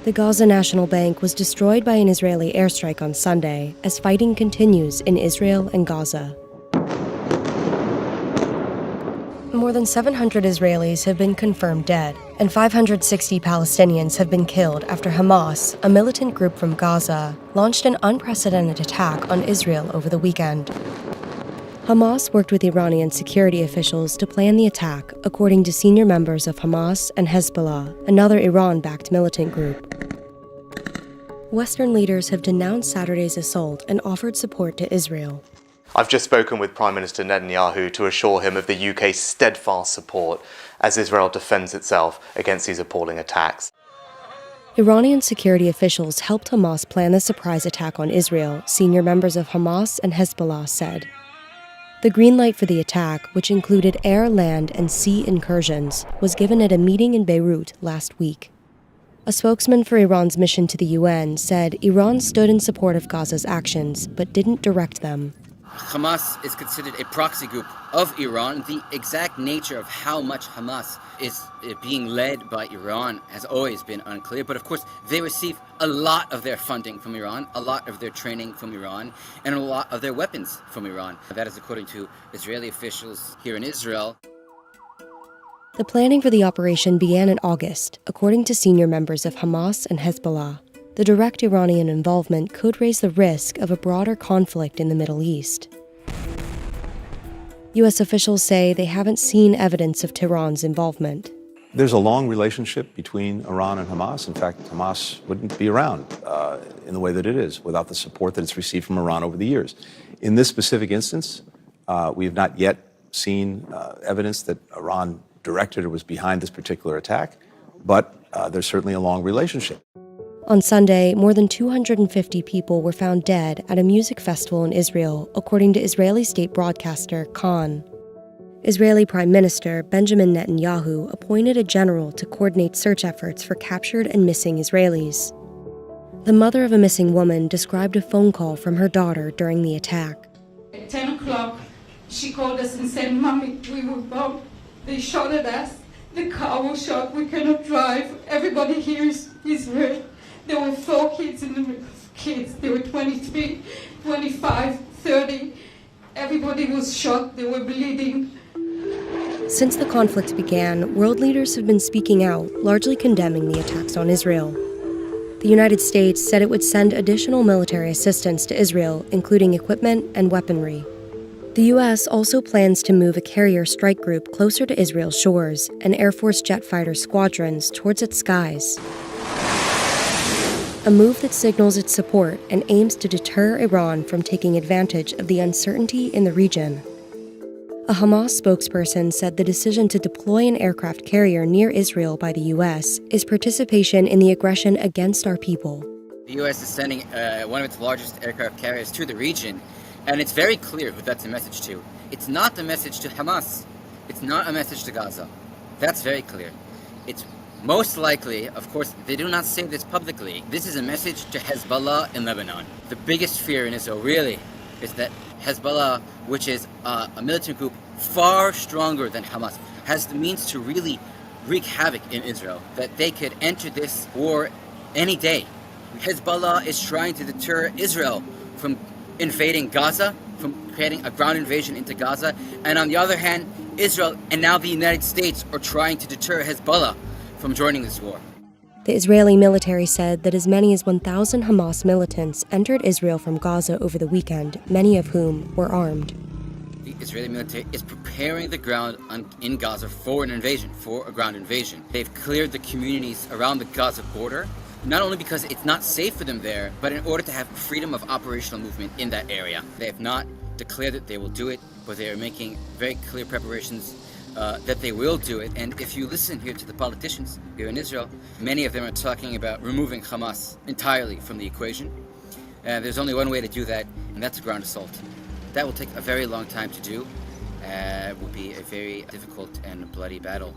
The Gaza National Bank was destroyed by an Israeli airstrike on Sunday as fighting continues in Israel and Gaza. More than 700 Israelis have been confirmed dead, and 560 Palestinians have been killed after Hamas, a militant group from Gaza, launched an unprecedented attack on Israel over the weekend. Hamas worked with Iranian security officials to plan the attack, according to senior members of Hamas and Hezbollah, another Iran-backed militant group. Western leaders have denounced Saturday's assault and offered support to Israel. I've just spoken with Prime Minister Netanyahu to assure him of the UK's steadfast support as Israel defends itself against these appalling attacks. Iranian security officials helped Hamas plan the surprise attack on Israel, senior members of Hamas and Hezbollah said. The green light for the attack, which included air, land, and sea incursions, was given at a meeting in Beirut last week. A spokesman for Iran's mission to the UN said Iran stood in support of Gaza's actions, but didn't direct them. Hamas is considered a proxy group of Iran. The exact nature of how much Hamas is being led by Iran has always been unclear. But of course, they receive a lot of their funding from Iran, a lot of their training from Iran, and a lot of their weapons from Iran. That is according to Israeli officials here in Israel. The planning for the operation began in August, according to senior members of Hamas and Hezbollah. The direct Iranian involvement could raise the risk of a broader conflict in the Middle East. U.S. officials say they haven't seen evidence of Tehran's involvement. There's a long relationship between Iran and Hamas. In fact, Hamas wouldn't be around in the way that it is without the support that it's received from Iran over the years. In this specific instance, we have not yet seen evidence that Iran directed or was behind this particular attack, but there's certainly a long relationship. On Sunday, more than 250 people were found dead at a music festival in Israel, according to Israeli state broadcaster Khan. Israeli Prime Minister Benjamin Netanyahu appointed a general to coordinate search efforts for captured and missing Israelis. The mother of a missing woman described a phone call from her daughter during the attack. At 10 o'clock, she called us and said, "Mommy, we were bombed. They shot at us. The car was shot. We cannot drive. Everybody here is hurt." There were 4 kids in the kids. There were 23, 25, 30. Everybody was shot. They were bleeding. Since the conflict began, world leaders have been speaking out, largely condemning the attacks on Israel. The United States said it would send additional military assistance to Israel, including equipment and weaponry. The U.S. also plans to move a carrier strike group closer to Israel's shores and Air Force jet fighter squadrons towards its skies. A move that signals its support and aims to deter Iran from taking advantage of the uncertainty in the region. A Hamas spokesperson said the decision to deploy an aircraft carrier near Israel by the U.S. is participation in the aggression against our people. The U.S. is sending one of its largest aircraft carriers to the region, and it's very clear who that's a message to. It's not the message to Hamas. It's not a message to Gaza. That's very clear. It's most likely, of course, they do not say this publicly. This is a message to Hezbollah in Lebanon. The biggest fear in Israel, really, is that Hezbollah, which is a militant group far stronger than Hamas, has the means to really wreak havoc in Israel, that they could enter this war any day. Hezbollah is trying to deter Israel from invading Gaza, from creating a ground invasion into Gaza, and on the other hand, Israel and now the United States are trying to deter Hezbollah from joining this war. The Israeli military said that as many as 1,000 Hamas militants entered Israel from Gaza over the weekend, many of whom were armed. The Israeli military is preparing the ground in Gaza for an invasion, for a ground invasion. They've cleared the communities around the Gaza border, not only because it's not safe for them there, but in order to have freedom of operational movement in that area. They have not declared that they will do it, but they are making very clear preparations that they will do it. And if you listen here to the politicians here in Israel, many of them are talking about removing Hamas entirely from the equation. There's only one way to do that, and that's a ground assault. That will take a very long time to do. It will be a very difficult and bloody battle.